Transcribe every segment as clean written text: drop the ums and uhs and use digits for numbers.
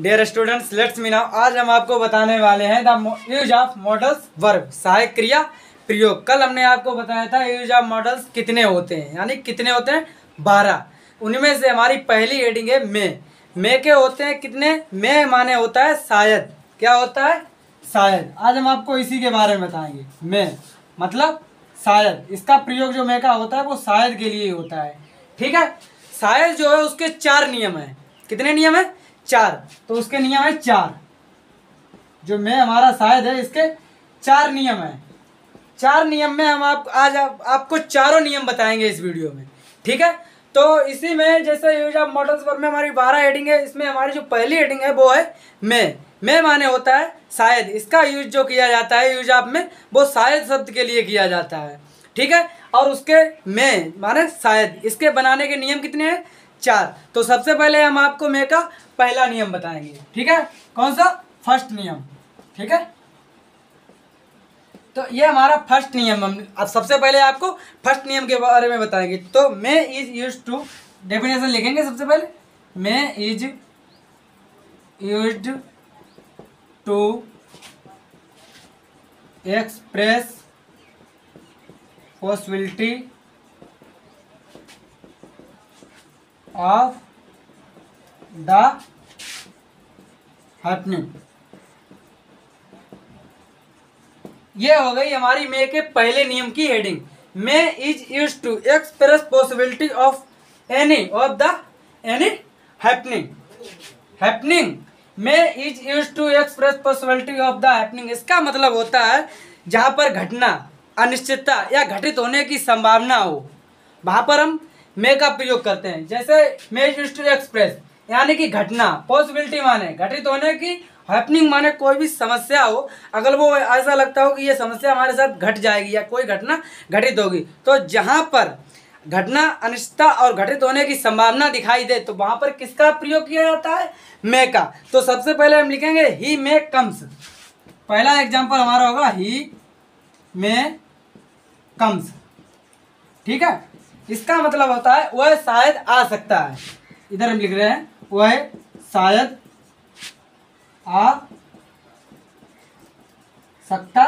Dear students, let's me now. आज हम आपको बताने वाले हैं the use of models verb, सहायक क्रिया प्रयोग। कल हमने आपको बताया था यूज ऑफ मॉडल्स कितने होते हैं, यानी कितने होते हैं 12। उनमें से हमारी पहली हेडिंग है मे के होते हैं कितने। मे माने होता है शायद। क्या होता है? शायद। आज हम आपको इसी के बारे में बताएंगे। मे मतलब शायद। इसका प्रयोग जो मे का होता है वो शायद के लिए होता है। ठीक है। शायद जो है उसके 4 नियम हैं। कितने नियम है? 4। तो उसके नियम है 4। जो में हमारा शायद है इसके 4 नियम है। 4 नियम में हम आपको चारों नियम बताएंगे इस वीडियो में। ठीक है। तो इसी में जैसे यूज ऑफ मॉडल्स वर्ब में हमारी 12 हेडिंग है। इसमें हमारी जो पहली हेडिंग है वो है मे माने होता है शायद। इसका यूज जो किया जाता है यूज ऑफ में, वो शायद शब्द के लिए किया जाता है। ठीक है। और उसके में माने शायद, इसके बनाने के नियम कितने हैं? 4। तो सबसे पहले हम आपको मे का पहला नियम बताएंगे। ठीक है। कौन सा? फर्स्ट नियम। ठीक है। तो ये हमारा फर्स्ट नियम। हम अब सबसे पहले आपको फर्स्ट नियम के बारे में बताएंगे। तो may is used to, definition लिखेंगे सबसे पहले। May is used to express possibility of the happening. ये हो गई हमारी मे के पहले नियम की heading. May is used to express possibility of any happening. May is used to express possibility of the happening. इसका मतलब होता है जहां पर घटना, अनिश्चितता या घटित होने की संभावना हो, वहां पर हम मे का प्रयोग करते हैं। जैसे मे इज यूज्ड टू एक्सप्रेस यानी कि घटना, पॉसिबिलिटी माने घटित होने की, हैपनिंग माने कोई भी समस्या हो, अगर वो ऐसा लगता हो कि ये समस्या हमारे साथ घट जाएगी या कोई घटना घटित होगी, तो जहां पर घटना, अनिश्चितता और घटित होने की संभावना दिखाई दे तो वहां पर किसका प्रयोग किया जाता है? मे का। तो सबसे पहले हम लिखेंगे ही मे कम्स। पहला एग्जांपल हमारा होगा ही मे कम्स। ठीक है। इसका मतलब होता है वह शायद आ सकता है। इधर हम लिख रहे हैं वह शायद आ सकता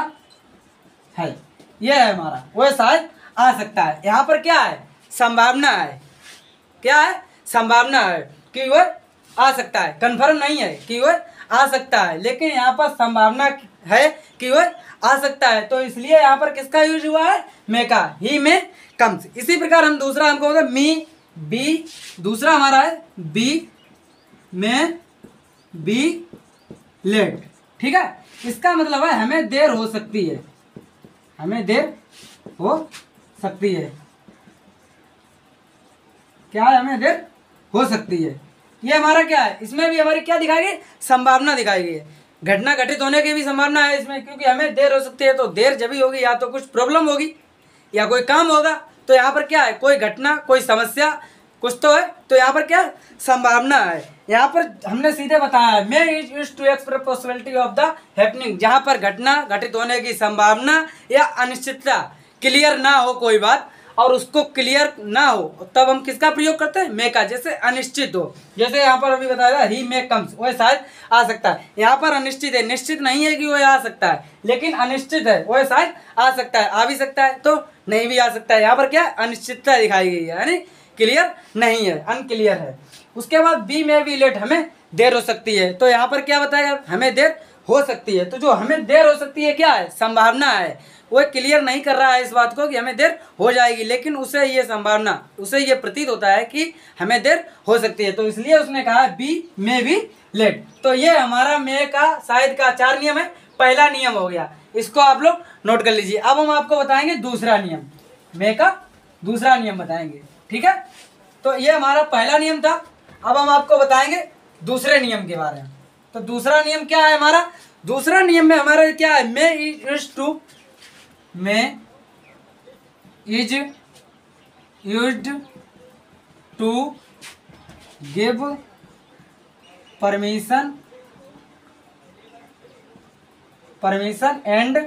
है। यह है हमारा वह शायद आ सकता है। यहाँ पर क्या है? संभावना है। क्या है? संभावना है कि वह आ सकता है। कंफर्म नहीं है कि वह आ सकता है, लेकिन यहाँ पर संभावना है कि वह आ सकता है। तो इसलिए यहाँ पर किसका यूज हुआ है? मे का। ही मे कम्स। इसी प्रकार हम दूसरा हमको होगा मी बी। दूसरा हमारा है बी मे बी लेट। ठीक है। इसका मतलब है हमें देर हो सकती है। हमें देर हो सकती है। क्या है? हमें देर हो सकती है। ये हमारा क्या है? इसमें भी हमारी क्या दिखाई गई? संभावना दिखाई गई है। घटना घटित होने की भी संभावना है इसमें, क्योंकि हमें देर हो सकती है। तो देर जब भी होगी या तो कुछ प्रॉब्लम होगी या कोई काम होगा। तो यहाँ पर क्या है? कोई घटना, कोई समस्या, कुछ तो है। तो यहाँ पर क्या संभावना है? यहाँ पर हमने सीधे बताया है may is used to express possibility of the happening. जहाँ पर घटना घटित होने की संभावना या अनिश्चितता क्लियर ना हो कोई बात, और उसको क्लियर ना हो, तब हम किसका प्रयोग करते हैं? मे का। जैसे अनिश्चित हो, जैसे यहाँ पर अभी बताया ही मे कम्स, वह शायद आ सकता है। यहाँ पर अनिश्चित है, निश्चित नहीं है कि वह आ सकता है, लेकिन अनिश्चित है, वह शायद आ सकता है। आ भी सकता है तो नहीं भी आ सकता है। यहाँ पर क्या अनिश्चितता दिखाई गई है, यानी क्लियर नहीं है, अनक्लियर है। उसके बाद बी में भी लेट, हमें देर हो सकती है। तो यहाँ पर क्या बताया? हमें देर हो सकती है। तो जो हमें देर हो सकती है क्या है? संभावना है। वो क्लियर नहीं कर रहा है इस बात को कि हमें देर हो जाएगी, लेकिन उसे ये संभावना, उसे ये प्रतीत होता है कि हमें देर हो सकती है। तो इसलिए उसने कहा बी में भी लेट। तो ये हमारा मे का शायद का 4 नियम है। पहला नियम हो गया, इसको आप लोग नोट कर लीजिए। अब हम आपको बताएंगे दूसरा नियम, मे का दूसरा नियम बताएंगे। ठीक है। तो ये हमारा पहला नियम था। अब हम आपको बताएंगे दूसरे नियम के बारे में। तो दूसरा नियम क्या है हमारा? दूसरा नियम में हमारा क्या है? May is used to give permission and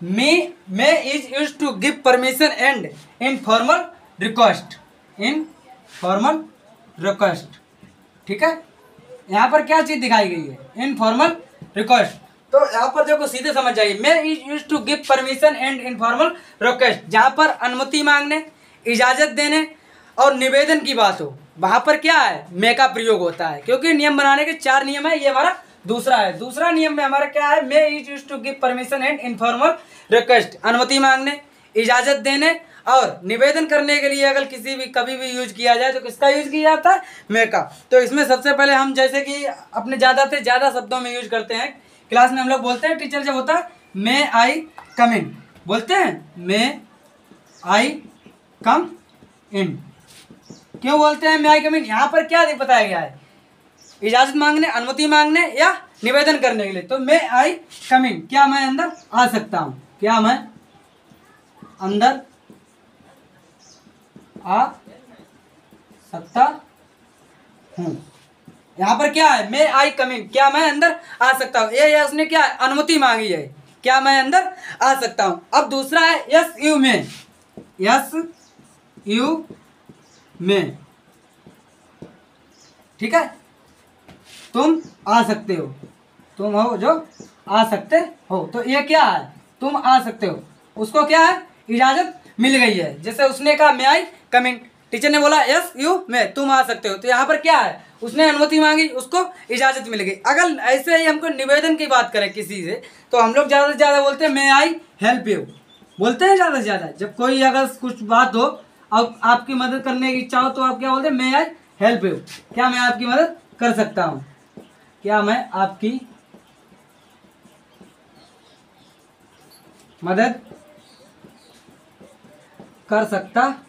may is used to give permission and informal request. ठीक है। यहाँ पर क्या चीज दिखाई गई है, इनफॉर्मल रिक्वेस्ट। तो यहाँ पर देखो सीधे समझ जाइए, may is use to give permission and informal request, जहाँ पर अनुमति मांगने, इजाजत देने और निवेदन की बात हो, वहां पर क्या है, मे का प्रयोग होता है। क्योंकि नियम बनाने के 4 नियम है, ये हमारा दूसरा है। दूसरा नियम में हमारा क्या है, may is use to give permission and informal request, अनुमति मांगने, इजाजत देने और निवेदन करने के लिए अगर किसी भी कभी भी यूज किया जाए तो किसका यूज किया जाता है, मे का। तो इसमें सबसे पहले हम जैसे कि अपने ज़्यादा से ज़्यादा शब्दों में यूज करते हैं, क्लास में हम लोग बोलते हैं, टीचर जब होता है मे आई कम इन, बोलते हैं मे आई कम इन। क्यों बोलते हैं मे आई कम इन, यहाँ पर क्या बताया गया है, इजाजत मांगने, अनुमति मांगने या निवेदन करने के लिए। तो मे आई कम इन, क्या मैं अंदर आ सकता हूँ, क्या मैं अंदर आ सकता हूँ। यहाँ पर क्या है, मे आई कम इन, क्या मैं अंदर आ सकता हूँ। ये उसने क्या अनुमति मांगी है, क्या मैं अंदर आ सकता हूँ। अब दूसरा है yes you may, yes you may, ठीक है, तुम आ सकते हो, तुम हो जो आ सकते हो। तो ये क्या है, तुम आ सकते हो, उसको क्या है, इजाजत मिल गई है। जैसे उसने कहा मे आई कम इन, टीचर ने बोला यस यू मे, तुम आ सकते हो, तो यहाँ पर क्या है, उसने अनुमति मांगी, उसको इजाजत मिल गई। अगर ऐसे ही हमको निवेदन की बात करें किसी से, तो हम लोग ज़्यादा से ज़्यादा बोलते हैं मे आई हेल्प यू, बोलते हैं ज़्यादा से ज़्यादा। जब कोई अगर कुछ बात हो, अब आपकी मदद करने की इच्छा हो, तो आप क्या बोलते हैं, मे आई हेल्प यू, क्या मैं आपकी मदद कर सकता हूँ, क्या मैं आपकी मदद कर सकता हूँ।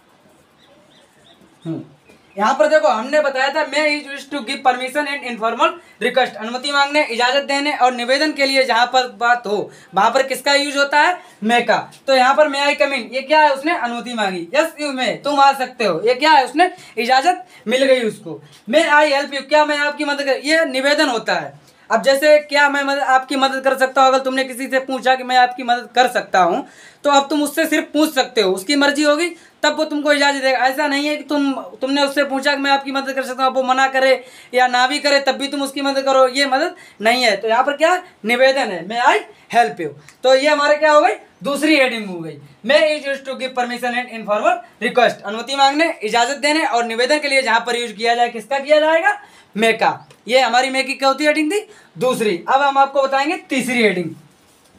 यहाँ पर देखो हमने बताया था may is used to give permission and informal request, अनुमति मांगने, इजाजत देने और निवेदन के लिए जहाँ पर बात हो वहाँ पर किसका यूज होता है, मे का। तो यहाँ पर मे आई कम इन, ये क्या है, उसने अनुमति मांगी। यस यू मे, तुम आ सकते हो, ये क्या है, उसने इजाजत मिल गई उसको। मे आई हेल्प यू, क्या मैं आपकी मदद कर, ये निवेदन होता है। अब जैसे क्या मैं आपकी मदद कर सकता हूँ, अगर तुमने किसी से पूछा कि मैं आपकी मदद कर सकता हूँ, तो अब तुम उससे सिर्फ पूछ सकते हो, उसकी मर्जी होगी तब वो तुमको इजाज़त देगा। ऐसा नहीं है कि तुमने उससे पूछा कि मैं आपकी मदद कर सकता हूँ, अब वो मना करे या ना भी करे तब भी तुम उसकी मदद करो, ये मदद नहीं है। तो यहाँ पर क्या निवेदन है, मे आई हेल्प यू। तो ये हमारे क्या हो गई, दूसरी हेडिंग हो गई। May is use to give permission and informal request, अनुमति मांगने, इजाजत देने और निवेदन के लिए जहाँ पर यूज किया जाए, किसका किया जाएगा, मे का। ये हमारी मे की क्या होती है हेडिंग थी, दूसरी। अब हम आपको बताएंगे तीसरी हेडिंग,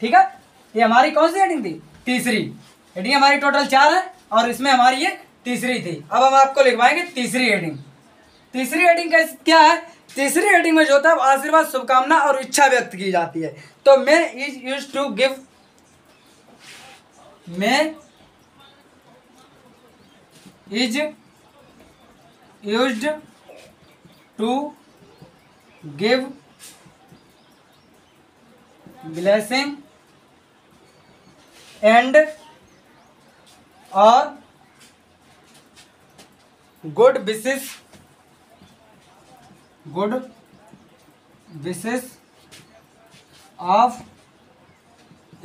ठीक है। ये हमारी कौन सी हेडिंग थी, तीसरी हेडिंग। हमारी टोटल 4 है और इसमें हमारी ये तीसरी थी। अब हम आपको लिखवाएंगे तीसरी हेडिंग। तीसरी हेडिंग का क्या है, तीसरी हेडिंग में जो होता है आशीर्वाद, शुभकामना और इच्छा व्यक्त की जाती है। तो may is use to give, may is used to give blessing and और good wishes of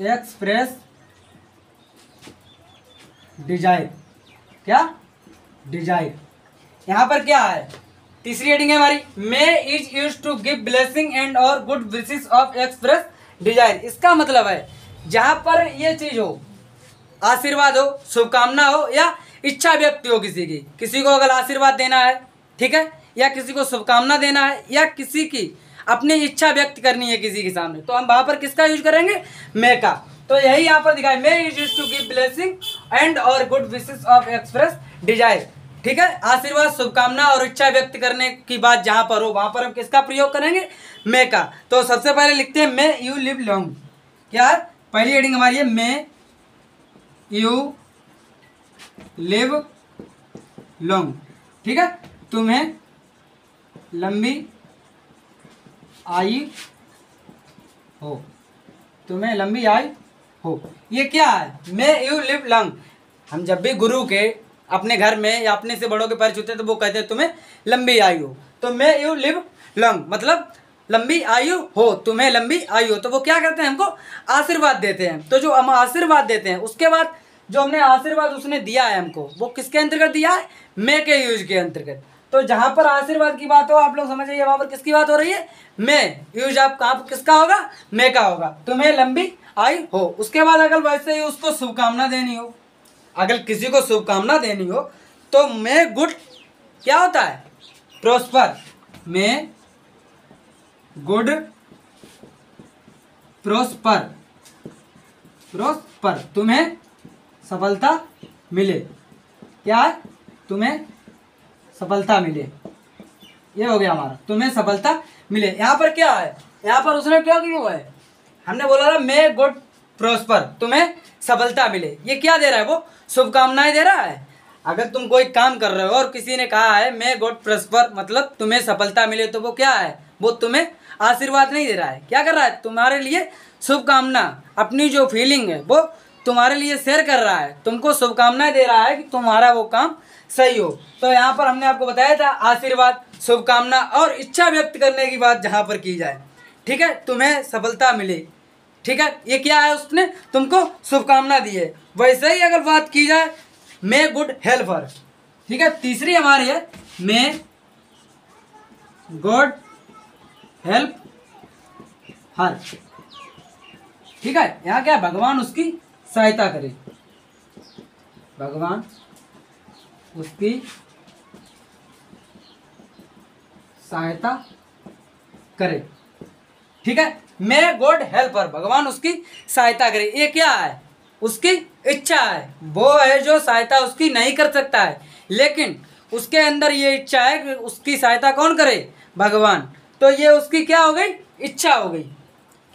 express desire, क्या डिजायर। यहाँ पर क्या है, तीसरी हेडिंग है हमारी, may is use to give blessing and और good wishes of express desire. इसका मतलब है जहाँ पर ये चीज हो, आशीर्वाद हो, शुभकामना हो या इच्छा व्यक्त हो किसी को अगर आशीर्वाद देना है, ठीक है, या किसी को शुभकामना देना है या किसी की अपनी इच्छा व्यक्त करनी है किसी के सामने, तो हम वहाँ पर किसका यूज करेंगे, मे का। तो यही यहाँ पर दिखाए, may is use to give blessing and और good wishes of express desire, ठीक है। आशीर्वाद, शुभकामना और इच्छा व्यक्त करने की बात जहाँ पर हो वहाँ पर हम किसका प्रयोग करेंगे, मे का। तो सबसे पहले लिखते हैं मे यू लिव लॉन्ग, क्या है, पहली हेडिंग हमारी है मे यू लिव लॉन्ग, ठीक है, तुम्हें लंबी आयु हो, तुम्हें लंबी आयु हो। ये क्या है, मे यू लिव लॉन्ग। हम जब भी गुरु के अपने घर में या अपने से बड़ों के पैर छूते हैं तो वो कहते हैं तुम्हें लंबी आयु हो। तो मे यू लिव लॉन्ग मतलब लंबी आयु हो, तुम्हें लंबी आयु हो। तो वो क्या करते हैं, हमको आशीर्वाद देते हैं। तो जो हम आशीर्वाद देते हैं उसके बाद जो हमने आशीर्वाद उसने दिया है हमको, वो किसके अंतर्गत दिया है, मे के यूज के अंतर्गत। तो जहां पर आशीर्वाद की बात हो आप लोग समझ जाइए वहां पर किसकी बात हो रही है, मैं। यूज आप कहाँ पर किसका होगा, मैं का होगा। तुम्हें लंबी आयु हो। उसके बाद अगर वैसे ही उसको शुभकामना देनी हो, अगर किसी को शुभकामना देनी हो तो मे गुड क्या होता है, प्रोस्पर। मे गुड प्रोस्पर, प्रोस्पर तुम्हें सफलता मिले। क्या है, तुम्हें सफलता मिले। ये हो गया हमारा, तुम्हें सफलता मिले। यहाँ पर क्या है, यहाँ पर उसने क्या किया हुआ है, हमने बोला था मे गुड प्रोस्पर तुम्हें सफलता मिले। ये क्या दे रहा है, वो शुभकामनाएं दे रहा है। अगर तुम कोई काम कर रहे हो और किसी ने कहा है मे गुड प्रोस्पर मतलब तुम्हें सफलता मिले, तो वो क्या है, वो तुम्हें आशीर्वाद नहीं दे रहा है। क्या कर रहा है, तुम्हारे लिए शुभकामना, अपनी जो फीलिंग है वो तुम्हारे लिए शेयर कर रहा है, तुमको शुभकामनाएं दे रहा है कि तुम्हारा वो काम सही हो। तो यहाँ पर हमने आपको बताया था आशीर्वाद, शुभकामना और इच्छा व्यक्त करने की बात जहाँ पर की जाए, ठीक है, तुम्हें सफलता मिले। ठीक है, ये क्या है, उसने तुमको शुभकामना दी है। वैसे ही अगर बात की जाए मे गुड हेल्प हर, ठीक है, तीसरी हमारी है मे गॉड हेल्प हर। ठीक है, यहाँ क्या है, भगवान उसकी सहायता करे, भगवान उसकी सहायता करे। ठीक है, मे गॉड हेल्प हर, भगवान उसकी सहायता करे। ये क्या है, उसकी इच्छा है, वो है जो सहायता उसकी नहीं कर सकता है, लेकिन उसके अंदर ये इच्छा है कि उसकी सहायता कौन करे, भगवान। तो ये उसकी क्या हो गई, इच्छा हो गई।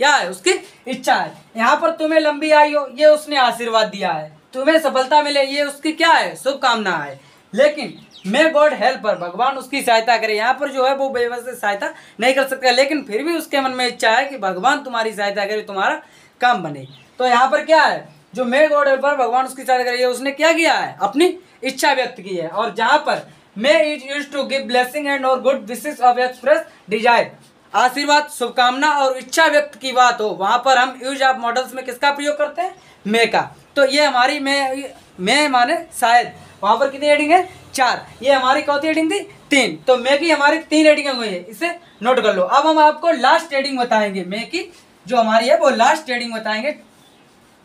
क्या है, उसकी इच्छा है। यहाँ पर तुम्हें लंबी आयु हो, ये उसने आशीर्वाद दिया है। तुम्हें सफलता मिले, ये उसकी क्या है, शुभकामना है। लेकिन मे गॉड हेल्प पर, भगवान उसकी सहायता करे। यहाँ पर जो है वो बेवजह से सहायता नहीं कर सकता, लेकिन फिर भी उसके मन में इच्छा है कि भगवान तुम्हारी सहायता करे, तुम्हारा काम बने। तो यहाँ पर क्या है, जो मे गॉड हेल्प पर भगवान उसकी सहायता करे, उसने क्या किया है, अपनी इच्छा व्यक्त की है। और जहाँ पर may is used to give blessing and और good wishes of express desire, आशीर्वाद, शुभकामना और इच्छा व्यक्त की बात हो, वहां पर हम यूज ऑफ मॉडल्स में किसका प्रयोग करते हैं, मे का। तो ये हमारी मे माने शायद, वहां पर कितनी हेडिंग है, 4। ये हमारी कौन सी हेडिंग थी, 3। तो मे की हमारी 3 हेडिंग हुई है, इसे नोट कर लो। अब हम आपको लास्ट हेडिंग बताएंगे, मे की जो हमारी है वो लास्ट हेडिंग बताएंगे।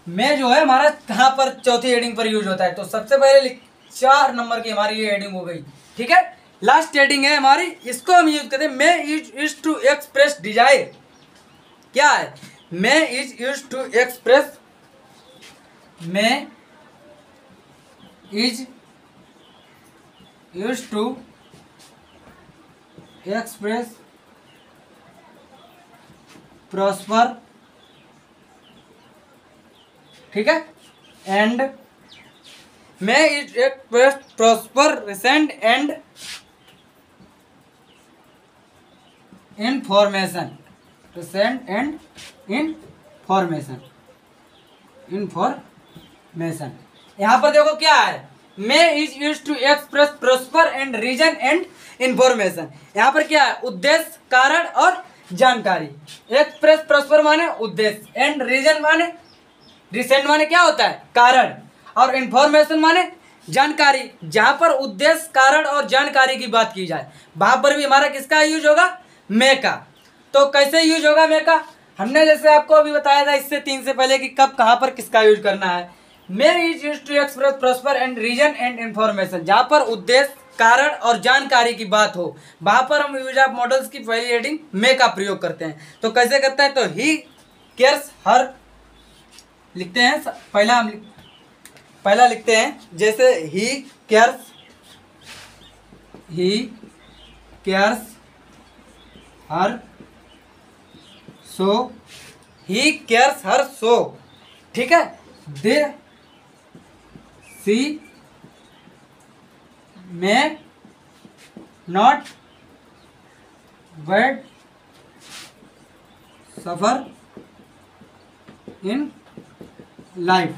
मे जो है हमारा कहाँ पर चौथी हेडिंग पर यूज होता है। तो सबसे पहले 4 नंबर की हमारी ये हेडिंग हो गई। ठीक है, लास्ट हेडिंग है हमारी, इसको हम यूज करते हैं, may is to express desire. क्या है, may is use to express, may is use to express prosper. ठीक है, and may is express prosper recent and information, recent and information, information. यहाँ पर देखो क्या है, may is use to express prosper and reason and information. यहाँ पर क्या है, उद्देश्य, कारण और जानकारी। एक्सप्रेस प्रॉस्पर माने उद्देश्य, एंड रीजन माने, रिसेंट माने क्या होता है, कारण, और इंफॉर्मेशन माने जानकारी। जहां पर उद्देश्य, कारण और जानकारी की बात की जाए, वहां पर भी हमारा किसका यूज होगा, मे का। तो कैसे यूज होगा मे का, हमने जैसे आपको अभी बताया था इससे 3 से पहले कि कब कहां पर किसका यूज करना है। May is use to express prosper and reason and information, जहां पर उद्देश्य, कारण और जानकारी की बात हो, वहां पर हम यूज ऑफ मॉडल्स की पहली हेडिंग मे का प्रयोग करते हैं। तो कैसे करते हैं, तो ही केयर्स हर लिखते हैं, पहला लिखते हैं, जैसे ही केयर्स हर सो, ही केयर्स हर सो। ठीक है, दे सी may not wed suffer in life.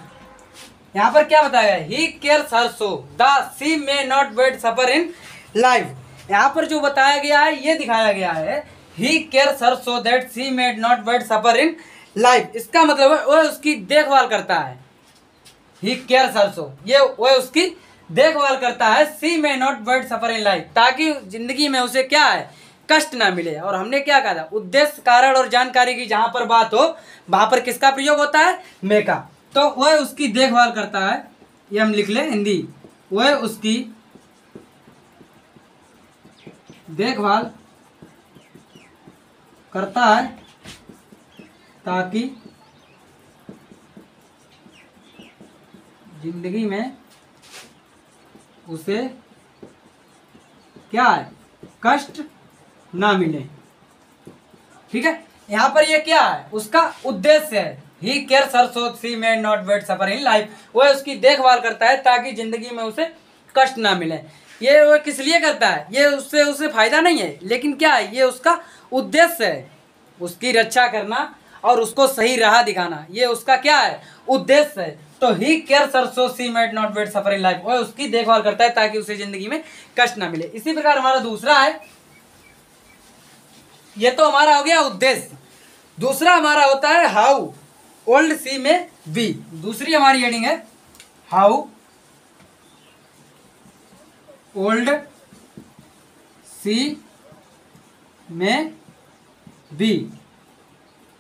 यहाँ पर क्या बताया है, he cares her so the she may not wed suffer in life. यहाँ पर जो बताया गया है ये दिखाया गया है, he cares her so that she may not wed suffer in life. इसका मतलब है वो उसकी देखभाल करता है, ही केयर्स हर सो, ये वो उसकी देखभाल करता है, see may not bird suffer in life, ताकि जिंदगी में उसे क्या है, कष्ट ना मिले। और हमने क्या कहा था, उद्देश्य कारण और जानकारी की जहां पर बात हो वहां पर किसका प्रयोग होता है, मे का। तो वह उसकी देखभाल करता है, ये हम लिख लें हिंदी, वह उसकी देखभाल करता है ताकि जिंदगी में उसे क्या है, कष्ट ना मिले। ठीक है, यहाँ पर ये क्या है, उसका उद्देश्य है, he cares her so she may not wait suffer in life, वह उसकी देखभाल करता है ताकि जिंदगी में उसे कष्ट ना मिले। ये वो किस लिए करता है, ये उससे उसे फायदा नहीं है, लेकिन क्या है, ये उसका उद्देश्य है, उसकी रक्षा करना और उसको सही राह दिखाना, ये उसका क्या है, उद्देश्य है। तो he cares her so she may not wait suffer in life, वह उसकी देखभाल करता है ताकि उसे जिंदगी में कष्ट ना मिले। इसी प्रकार हमारा दूसरा है, ये तो हमारा हो गया उद्देश्य। दूसरा हमारा होता है हाउ ओल्ड सी में बी। दूसरी हमारी हेडिंग है हाउ ओल्ड सी में बी।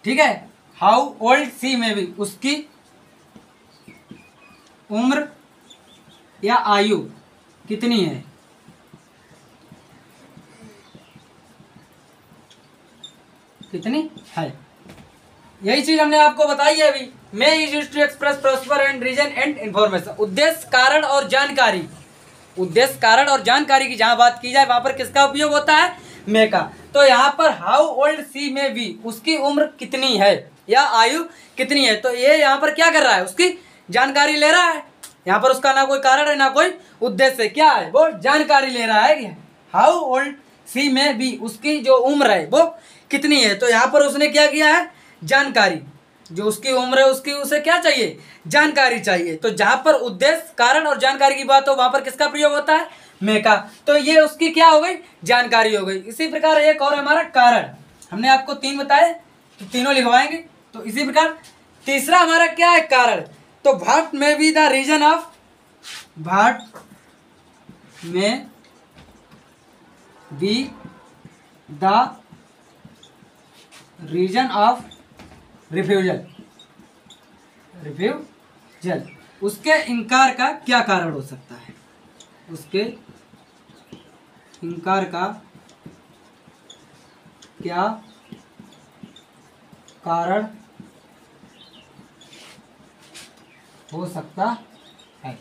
ठीक है, हाउ ओल्ड सी में बी, उसकी उम्र या आयु कितनी है। कितनी है, यही चीज हमने आपको बताई है अभी। May is used to express prosper and reason and information, उद्देश्य कारण और जानकारी। उद्देश्य कारण और जानकारी की जहां बात की जाए वहां पर किसका उपयोग होता है, मे का। तो यहाँ पर हाउ ओल्ड सी में बी, उसकी उम्र कितनी है या आयु कितनी है, तो ये यहाँ पर क्या कर रहा है, उसकी जानकारी ले रहा है। यहाँ पर उसका ना कोई कारण है ना कोई उद्देश्य, क्या है, वो जानकारी ले रहा है कि हाउ ओल्ड सी में बी, उसकी जो उम्र है वो कितनी है। तो यहाँ पर उसने क्या किया है, जानकारी, जो उसकी उम्र है उसकी उसे क्या चाहिए, जानकारी चाहिए। तो जहां पर उद्देश्य कारण और जानकारी की बात हो वहां पर किसका प्रयोग होता है, मे का। तो ये उसकी क्या हो गई, जानकारी हो गई। इसी प्रकार एक और हमारा कारण, हमने आपको 3 बताए तो तीनों लिखवाएंगे। तो इसी प्रकार तीसरा हमारा क्या है, कारण। तो what may be the reason of, what may be the reason of refusal, refusal, उसके इनकार का क्या कारण हो सकता है, उसके इनकार का क्या कारण हो सकता है।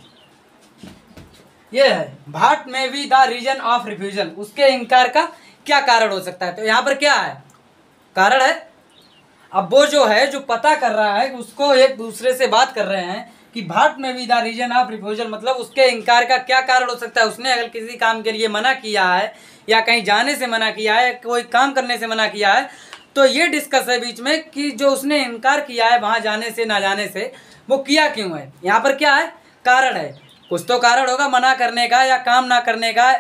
यह है what may be the reason of refusal, उसके इनकार का क्या कारण हो सकता है। तो यहाँ पर क्या है, कारण है। अब वो जो है, जो पता कर रहा है, उसको एक दूसरे से बात कर रहे हैं कि what may be the reason of refusal, मतलब उसके इनकार का क्या कारण हो सकता है। उसने अगर किसी काम के लिए मना किया है या कहीं जाने से मना किया है, कोई काम करने से मना किया है, तो ये डिस्कस है बीच में कि जो उसने इनकार किया है वहाँ जाने से ना जाने से, वो किया क्यों है। यहाँ पर क्या है, कारण है। कुछ तो कारण होगा मना करने का या काम ना करने का।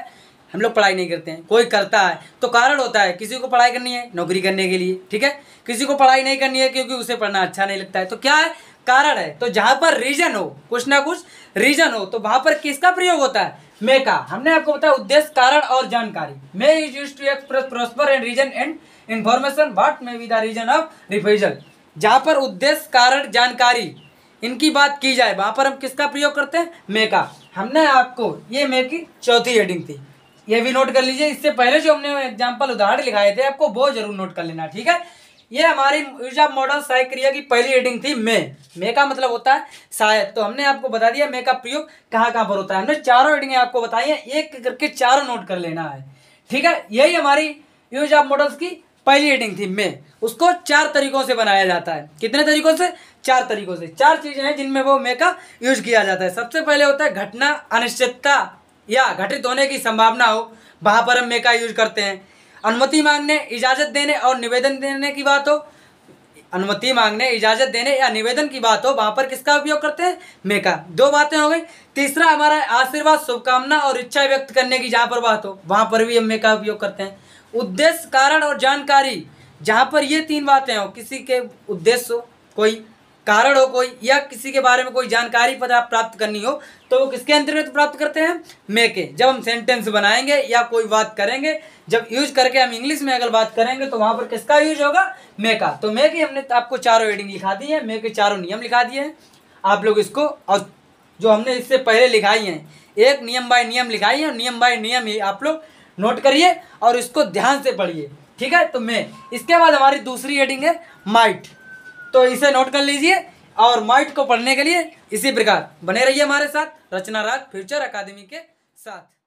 हम लोग पढ़ाई नहीं करते हैं, कोई करता है तो कारण होता है। किसी को पढ़ाई करनी है नौकरी करने के लिए, ठीक है, किसी को पढ़ाई नहीं करनी है क्योंकि उसे पढ़ना अच्छा नहीं लगता है, तो क्या है, कारण है। तो जहां पर रीजन हो, कुछ ना कुछ रीजन हो, तो वहां पर किसका प्रयोग होता है, मे का। हमने आपको बताया उद्देश्य कारण और जानकारी। May is used to express prosper and reason and information, what may be the reason of refusal. जहां पर उद्देश्य कारण जानकारी इनकी बात की जाए वहां पर हम किसका प्रयोग करते हैं, मे का। हमने आपको, ये मे की चौथी हेडिंग थी, ये भी नोट कर लीजिए। इससे पहले जो हमने एग्जाम्पल उदाहरण लिखाए थे आपको वो जरूर नोट कर लेना, ठीक है। ये हमारी यूज ऑफ मॉडर्न सहायक क्रिया की पहली हेडिंग थी मे। मे का मतलब होता है सहायक। तो हमने आपको बता दिया मे का प्रयोग कहाँ कहाँ पर होता है। हमने चारों हेडिंग आपको बताई है, एक करके चारों नोट कर लेना है, ठीक है। यही हमारी यूज ऑफ मॉडल्स की पहली हेडिंग थी मे। उसको 4 तरीकों से बनाया जाता है। कितने तरीकों से, 4 तरीकों से। 4 चीजें हैं जिनमें वो मे का यूज किया जाता है। सबसे पहले होता है घटना अनिश्चितता या घटित होने की संभावना हो, वहां पर हम मे का यूज करते हैं। अनुमति मांगने, इजाजत देने और निवेदन देने की बात हो, अनुमति मांगने, इजाजत देने या निवेदन की बात हो, वहां पर किसका उपयोग करते हैं, मे का। 2 बातें हो गई। तीसरा हमारा आशीर्वाद, शुभकामना और इच्छा व्यक्त करने की जहां पर बात हो वहां पर भी हम मे का उपयोग करते हैं। उद्देश्य कारण और जानकारी, जहां पर ये 3 बातें हो, किसी के उद्देश्य हो, कोई कारण हो कोई या किसी के बारे में कोई जानकारी प्राप्त करनी हो तो वो किसके अंतर्गत प्राप्त करते हैं, मे के। जब हम सेंटेंस बनाएंगे या कोई बात करेंगे, जब यूज करके हम इंग्लिश में अगर बात करेंगे तो वहां पर किसका यूज होगा, मे का। तो मे की हमने आपको चारों हेडिंग लिखा दी है, मे के चारों नियम लिखा दिए हैं। आप लोग इसको, और जो हमने इससे पहले लिखाई हैं, एक नियम बाय नियम लिखाई है, नियम बाय नियम ही आप लोग नोट करिए और इसको ध्यान से पढ़िए, ठीक है। तो मे, इसके बाद हमारी दूसरी हेडिंग है माइट, तो इसे नोट कर लीजिए और माइट को पढ़ने के लिए इसी प्रकार बने रहिए हमारे साथ रचना राग फ्यूचर अकादमी के साथ।